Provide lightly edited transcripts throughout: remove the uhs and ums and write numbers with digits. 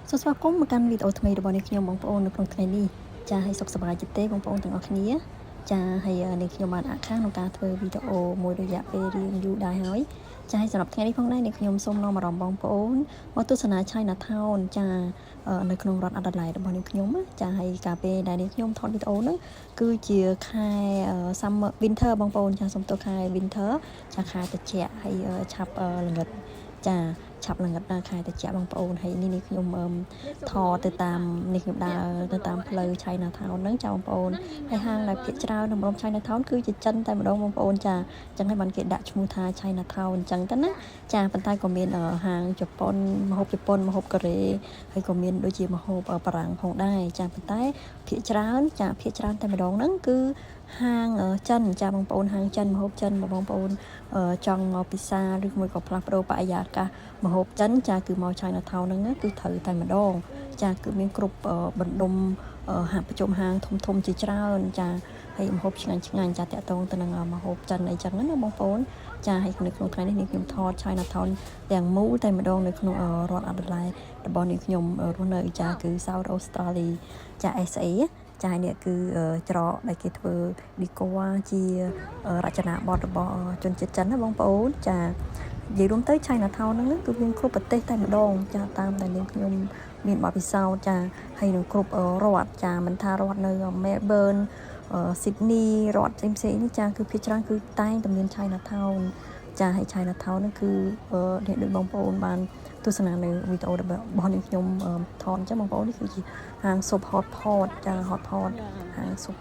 សួស្តីគមមកកាន់វីដេអូថ្មីរបស់អ្នកខ្ញុំបងប្អូននៅក្នុងថ្ងៃនេះចាឲ្យសុខសប្បាយចិត្តទេបងប្អូនទាំងអស់គ្នាចាហើយអ្នកខ្ញុំបានអាក់ខានក្នុងការធ្វើវីដេអូមួយរយៈពេលរៀងយូរដែរហើយចាឲ្យសម្រាប់ថ្ងៃនេះផងដែរអ្នកខ្ញុំសូមនាំអារម្មណ៍បងប្អូនមកទស្សនា China Town ចានៅក្នុងរដ្ឋ Adelaide របស់អ្នកខ្ញុំចាហើយកាលពេលដែលអ្នកខ្ញុំថតវីដេអូនោះគឺជាខែ Summer Winter បងប្អូនចាសូមទោសខែ Winter ចាខែត្រជាក់ហើយឆាប់ល្ងឹតចាឆាប់ល្ងឹតដល់ខែត្រជាក់បងប្អូនហើយនេះខ្ញុំថតទៅតាមនេះខ្ញុំដើរទៅតាមផ្លូវ China Town ហ្នឹងចាបងប្អូនហើយហាងដែលភាគច្រើននៅក្នុង China Town គឺជាចិនតែម្ដងបងប្អូនចាអញ្ចឹងហើយបានគេដាក់ឈ្មោះថា China Town អញ្ចឹងទៅណាចាប៉ុន្តែក៏មានហាងជប៉ុនម្ហូបជប៉ុនម្ហូបកូរ៉េហើយក៏មានដូចជាម្ហូបបារាំងផងដែរចាប៉ុន្តែភាគច្រើនតែម្ដងហ្នឹងគឺហាងចិនចាបងប្អូនហាងចិនម្ហូបចិនបងប្អូនចង់មកពិសាឬមួយក៏ផ្លាស់ប្ដូរបរិយាកាសម្ហូបចិនចាគឺមក China Town ហ្នឹងគឺត្រូវតែម្ដងចាគឺមានគ្រប់បណ្ដុំហាងប្រជុំហាងធំជាច្រើនចាហើយម្ហូបឆ្ងាញ់ចាតាក់ទងទៅនឹងម្ហូបចិនអីចឹងណាបងប្អូនចាហើយនៅក្នុងថ្ងៃនេះខ្ញុំថត China Town ទាំងមូលតែម្ដងនៅក្នុងរដ្ឋ Adelaide របស់នេះខ្ញុំរស់នៅចាគឺ South Australia ចា SA ចានេះគឺច្រកដែលគេធ្វើឌីកូជារចនាបថរបស់ជនជាតិចិនណាបងប្អូនចានិយាយរួមទៅ China Town ហ្នឹងគឺមានគ្រប់ប្រទេសតែម្ដងចាតាមតែនាងខ្ញុំមានបទពិសោធន៍ចាហើយនឹងគ្រប់រដ្ឋចាមិនថារដ្ឋនៅ Melbourne Sydney រដ្ឋផ្សេងនេះចាគឺភាគច្រើនគឺតែងតែមាន China Town ចាហើយ China Town ហ្នឹងគឺអ្នកដូចបងប្អូនបានទស្សនានៅវីដេអូរបស់នេះខ្ញុំថតអញ្ចឹងបងប្អូននេះគឺជាហាងស៊ុប hot pot ចា hot pot ហាងស៊ុប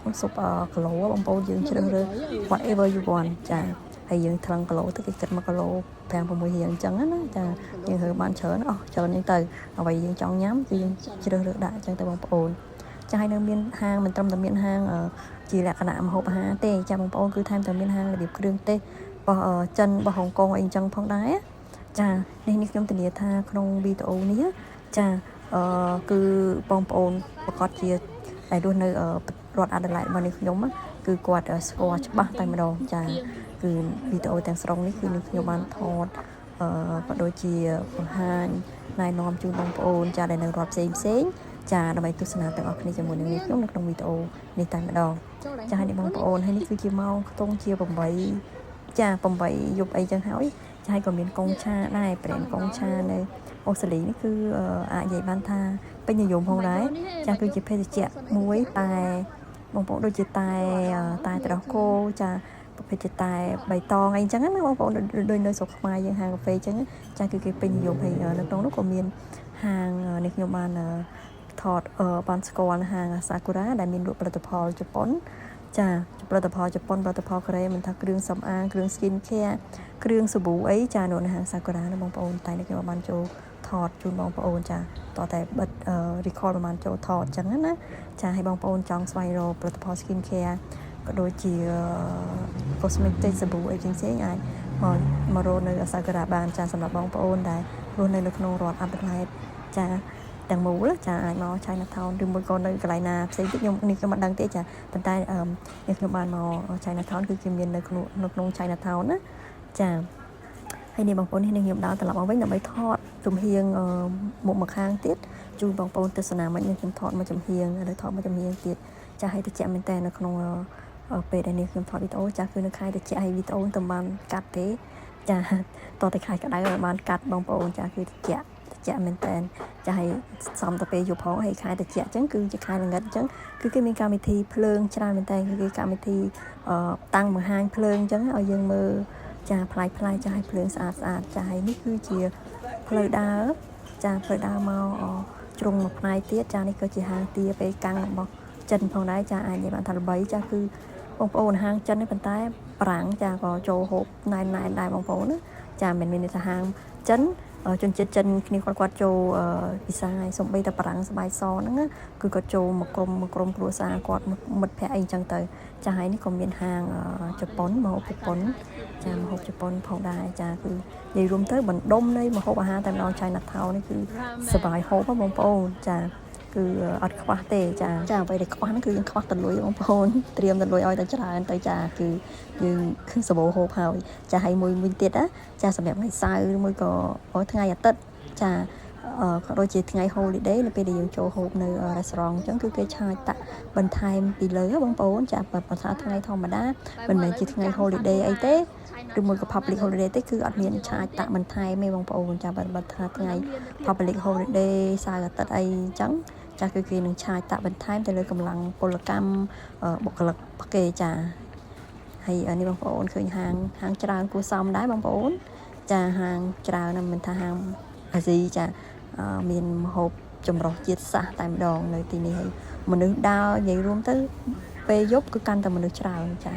គីឡូបងប្អូនយើងជ្រើសរើស whatever you want ចាហើយយើងថ្លឹងគីឡូទៅគេគិត1គីឡូ5-6រៀលអញ្ចឹងណាចាយើងរើបានច្រើនច្រើនអញ្ចឹងទៅអ្វីយើងចង់ញ៉ាំគឺយើងជ្រើសរើសដាក់អញ្ចឹងទៅបងប្អូនចាហើយនៅមានហាងមិនត្រឹមតែមានហាងជាលក្ខណៈម្ហូបអាហារទេចាបងប្អូនគឺថែមទាំងមានហាងរបៀបគ្រឿងទេសរបស់ចិនរបស់ហុងកុងអីអញ្ចឹងផងដែរចានេះខ្ញុំធានាថាក្នុងវីដេអូនេះចាគឺបងប្អូនប្រកាសជាដែលរស់នៅរដ្ឋ Adelaide របស់នេះខ្ញុំគឺគាត់ស្គាល់ច្បាស់តែម្ដងចាគឺវីដេអូទាំងស្រុងនេះគឺខ្ញុំបានថតក៏ដូចជាបង្ហាញណែនាំជូនបងប្អូនចាដែលនៅរដ្ឋផ្សេងចាដើម្បីទស្សនាទាំងអស់គ្នាជាមួយនឹងខ្ញុំនៅក្នុងវីដេអូនេះតែម្ដងចាហើយបងប្អូនហើយនេះគឺជាម៉ោងខ្ទង់ជា8ចា8យប់អីចឹងហើយចាហើយក៏មានកងឆាដែរប្រេនកងឆានៅអូស្ត្រាលីនេះគឺអាចនិយាយបានថាពេញនិយមផងដែរចាគឺជាភេសជ្ជៈមួយតែបងប្អូនដូចជាតែត្រោះគោចាប្រភេទជាតែបៃតងអីចឹងណាបងប្អូនដូចនៅស្រុកខ្មែរយើងហាងកាហ្វេចឹងចាគឺគេពេញនិយមហើយនៅក្នុងនោះក៏មានហាងនេះខ្ញុំបានថតបានស្គាល់ហាង Sakura ដែលមានលក់ផលិតផលជប៉ុនចាផលិតផលជប៉ុនផលិតផលកូរ៉េមិនថាគ្រឿងសម្អាងគ្រឿង skin care គ្រឿងសាប៊ូអីចានៅហាង Sakura ណាបងប្អូនតែខ្ញុំបានចូលថតជូនបងប្អូនចាតតែបិទ record ប្រហែលចូលថតអញ្ចឹងណាចាឲ្យបងប្អូនចង់ស្វែងរកផលិតផល skin care ក៏ដូចជា cosmetic សាប៊ូអីផ្សេងៗអាចមករកនៅ Sakura បានចាសម្រាប់បងប្អូនដែលរស់នៅក្នុងរដ្ឋ Adelaide ចាទាំងមូលចាអាចមក China Town ឬមួយក៏នៅកន្លែងណាផ្សេងទៀតខ្ញុំមិនដឹងទេចាប៉ុន្តែខ្ញុំបានមក China Town គឺគេមាននៅក្នុង China Town ណាចាហើយនេះបងប្អូននេះខ្ញុំដើរត្រឡប់មកវិញដើម្បីថតជំហៀងមុខម្ខាងទៀតជូនបងប្អូនទស្សនាមិនខ្ញុំថតមកជំហៀងហើយថតមកជំហៀងទៀតចាឲ្យតិចមែនតើនៅក្នុងពេលដែលនេះខ្ញុំថតវីដេអូចាគឺនៅខែតិចហើយវីដេអូទៅបានកាត់ទេចាតតែខែក្តៅបានកាត់បងប្អូនចាគឺតិចមែនតើចាឲ្យសំទៅពេលយប់ផងហើយខែតិចអញ្ចឹងគឺជាខែល្ងិតអញ្ចឹងគឺគេមានកម្មវិធីភ្លើងច្រើនមែនតើគឺគេកម្មវិធីតាំងបង្ហាញភ្លើងអញ្ចឹងឲ្យយើងមើលចាផ្លាយចាឲ្យភ្លើងស្អាតចាឲ្យនេះគឺជាផ្លូវដើរចាផ្លូវដើរមកជ្រុងមួយផ្នែកទៀតចានេះក៏ជាហាងទាពេលកាំងរបស់ចិនផងដែរចាអាចនិយាយបានថាល្បីចាគឺបងប្អូនហាងចិននេះប៉ុន្តែប្រាំងចាក៏ចូលហូបណែនដែរបងប្អូនណាចាមិនមានថាហាងចិនជនជាតិចិនគ្នាគាត់ចូលពិសាសំបីតែប្រាំងស្បែកសហ្នឹងគឺគាត់ចូលមកក្រុមគ្រួសារគាត់មិត្តភ័ក្តិអីចឹងទៅចាហើយនេះក៏មានហាងជប៉ុនម្ហូបជប៉ុនចាម្ហូបជប៉ុនផងដែរចាគឺនិយាយរួមទៅបណ្ដុំនៃម្ហូបអាហារតែម្ដង China Town នេះគឺសប្បាយហូបបងប្អូនចាគឺអត់ខ្វះទេចាអ្វីដែលខ្វះហ្នឹងគឺយើងខ្វះតលុយបងប្អូនត្រៀមតលុយឲ្យតែច្រើនទៅចាគឺយើងគឺសបោហូបហើយចាហើយមួយទៀតចាសម្រាប់ថ្ងៃសៅរ៍ឬមួយក៏ថ្ងៃអាទិត្យចា ក៏ដូចជាថ្ងៃ holiday នៅពេលដែលយើងចូលហូបនៅ restaurant អញ្ចឹងគឺគេឆាយតាក់បន្ថែមពីលើបងប្អូនចាបើថាថ្ងៃធម្មតាមិនមែនជាថ្ងៃ holiday អីទេឬមួយក៏ public holiday ទេគឺអត់មានឆាយតាក់បន្ថែមទេបងប្អូនចាបើថាថ្ងៃ public holiday សៅរ៍អាទិត្យអីអញ្ចឹងចាគឺគេនឹងឆាយតាក់បន្ថែមទៅលើកម្លាំងពលកម្មបុគ្គលិកគេចាហើយនេះបងប្អូនឃើញហាងច្រើនគួរសមដែរបងប្អូនចាហាងច្រើនមិនថាហាងអាស៊ីចាមានម្ហូបចម្រុះជាតិសាសន៍តែម្ដងនៅទីនេះហើយមនុស្សដើរនិយាយរួមទៅពេលយប់គឺកាន់តែមនុស្សច្រើនចា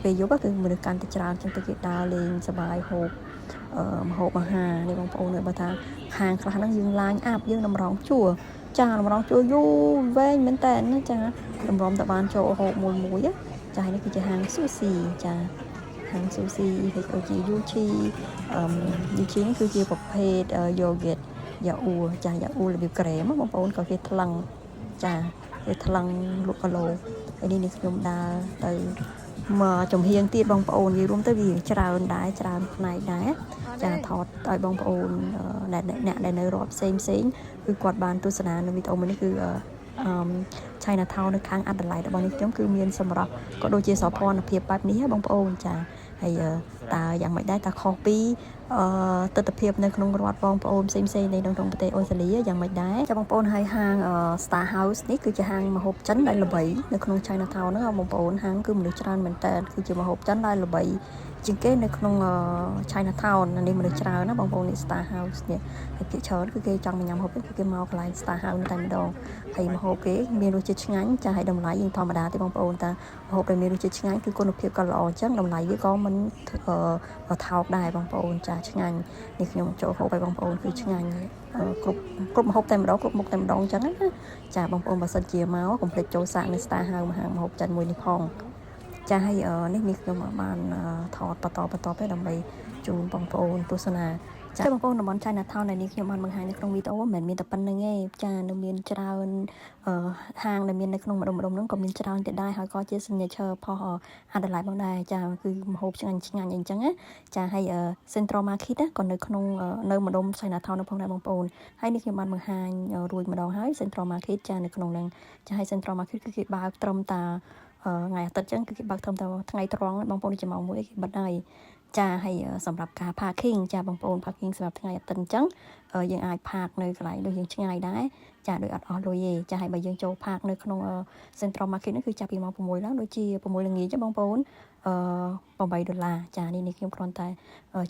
ពេលយប់គឺមនុស្សកាន់តែច្រើនចឹងទៅគេដើរលេងសប្បាយហូបម្ហូបអាហារនេះបងប្អូនបើថាហាងខ្លះហ្នឹងយើងឡាញអាប់យើងតម្រង់ជួរចាតម្រង់ជួរយូរវែងមែនតើណាចាតម្រុំតបានចូលហូបមួយចានេះគឺជាហាងស៊ូស៊ីចាហាងស៊ូស៊ីហើយក៏ជាយូឈីនេះគឺជាប្រភេទយ៉ូហ្គតយ៉ាអ៊ូចាយ៉ាអ៊ូរបៀបក្រែមបងប្អូនក៏គេថ្លឹងចាគេថ្លឹងលក់គីឡូហើយនេះខ្ញុំដើរទៅមកចំហៀងទៀតបងប្អូននិយាយរួមទៅវាច្រើនដែរច្រើនផ្នែកដែរចាថតឲ្យបងប្អូនអ្នកដែលនៅរដ្ឋផ្សេងគឺគាត់បានទស្សនានៅវីដេអូមួយនេះគឺChinatown នៅខាង Adelaide របស់នេះខ្ញុំគឺមានសម្រាប់ក៏ដូចជាសោភ័ណភាពបែបនេះបងប្អូនចាហើយតើយ៉ាងម៉េចដែរតើខុសពីទស្សនភាពនៅក្នុងរដ្ឋបងប្អូនផ្សេងនៅក្នុងប្រទេសអូស្ត្រាលីយ៉ាងម៉េចដែរចាបងប្អូនហើយហាង Star House នេះគឺជាហាងម្ហូបចិនដែលល្បីនៅក្នុង Chinatown ហ្នឹងបងប្អូនហាងគឺមនុស្សច្រើនមែនតើគឺជាម្ហូបចិនដែលល្បីជាងគេនៅក្នុង Chinatown នេះមនុស្សច្រើនណាបងប្អូននេះ Star House នេះហើយភាគច្រើនគឺគេចង់ញ៉ាំម្ហូបគឺគេមកកន្លែង Star House តែម្ដងហើយម្ហូបគេមានរសជាតិឆ្ងាញ់ចាហើយតម្លៃយើងធម្មតាទេបងប្អូនតាម្ហូបដែលមានរសជាតិឆ្ងាញ់គឺគុណភាពក៏ល្អអញ្ចឹងតម្លៃវាក៏មិនថោកដែរបងប្អូនចាឆ្ងាញ់នេះខ្ញុំចូលហូបឲ្យបងប្អូនគឺឆ្ងាញ់គ្រប់ម្ហូបតែម្ដងគ្រប់មុខតែម្ដងអញ្ចឹងណាចាបងប្អូនបើសិនជាមកកុំភ្លេចចូលសាកនៅ Star House ហាងម្ហូបចិនមួយនេះផងចាហើយនេះខ្ញុំបានថតបន្តទៅដើម្បីជូនបងប្អូនទស្សនាចាបងប្អូនតំបន់ Chinatown នេះខ្ញុំបានបង្ហាញនៅក្នុងវីដេអូមិនមែនតែប៉ុណ្្នឹងទេចានៅមានច្រើនហាងដែលមាននៅក្នុងម្ដុំហ្នឹងក៏មានច្រើនទៀតដែរហើយក៏ជា signature ផុស Adelaide ផងដែរចាគឺម្ហូបឆ្ងាញ់អីចឹងណាចាហើយ Central Market ក៏នៅក្នុងនៅម្ដុំ Chinatown នោះផងដែរបងប្អូនហើយនេះខ្ញុំបានបង្ហាញរួចម្ដងហើយ Central Market ចានៅក្នុងហ្នឹងចាហើយ Central Market គឺគេបើកត្រឹមតាថ្ងៃអាទិត្យចឹងគឺគេបើកត្រឹមតែថ្ងៃត្រង់បងប្អូនជាម៉ោង 1គេបិទហើយចាហើយសម្រាប់ការ parking ចាបងប្អូន parking សម្រាប់ថ្ងៃអាទិត្យអញ្ចឹងយើងអាច park នៅកន្លែងដូចយើងឆ្ងាយដែរចាដោយអត់អស់លុយទេចាហើយបើយើងចូល park នៅក្នុង Central Market នេះគឺចាប់ពីម៉ោង 6 ឡើងដូចជា 6 ល្ងាចទេបងប្អូន$8ចានេះខ្ញុំគ្រាន់តែ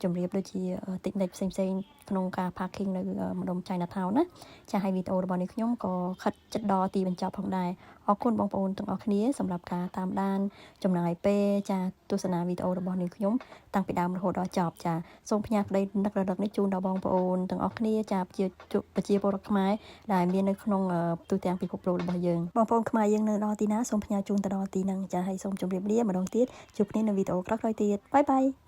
ជម្រាបដូចជាតិចផ្សេងក្នុងការ parking នៅម្ដុំ Chinatown ណាចាហើយវីដេអូរបស់នេះខ្ញុំក៏ខិតជិតដល់ទីបញ្ចប់ផងដែរអរគុណបងប្អូនទាំងអស់គ្នាសម្រាប់ការតាមដានចំណាយពេលចាទស្សនាវីដេអូរបស់នេះខ្ញុំតាំងពីដើមរហូតដល់ចប់ចាសូមផ្ញើក្តីនឹករលឹកនេះជូនដល់បងប្អូនទាំងអស់គ្នាចាប្រជាពលរដ្ឋខ្មែរដែលមាននៅក្នុងទូទាំងពិភពលោករបស់យើងបងប្អូនខ្មែរយើងនៅដល់ទីណាសូមផ្ញើជូនទៅដល់ទីហ្នឹងចាហើយសូមជម្រាបលាម្ដងទៀតជួបគ្នានៅវីដេអូក្រោយៗទៀតបាយ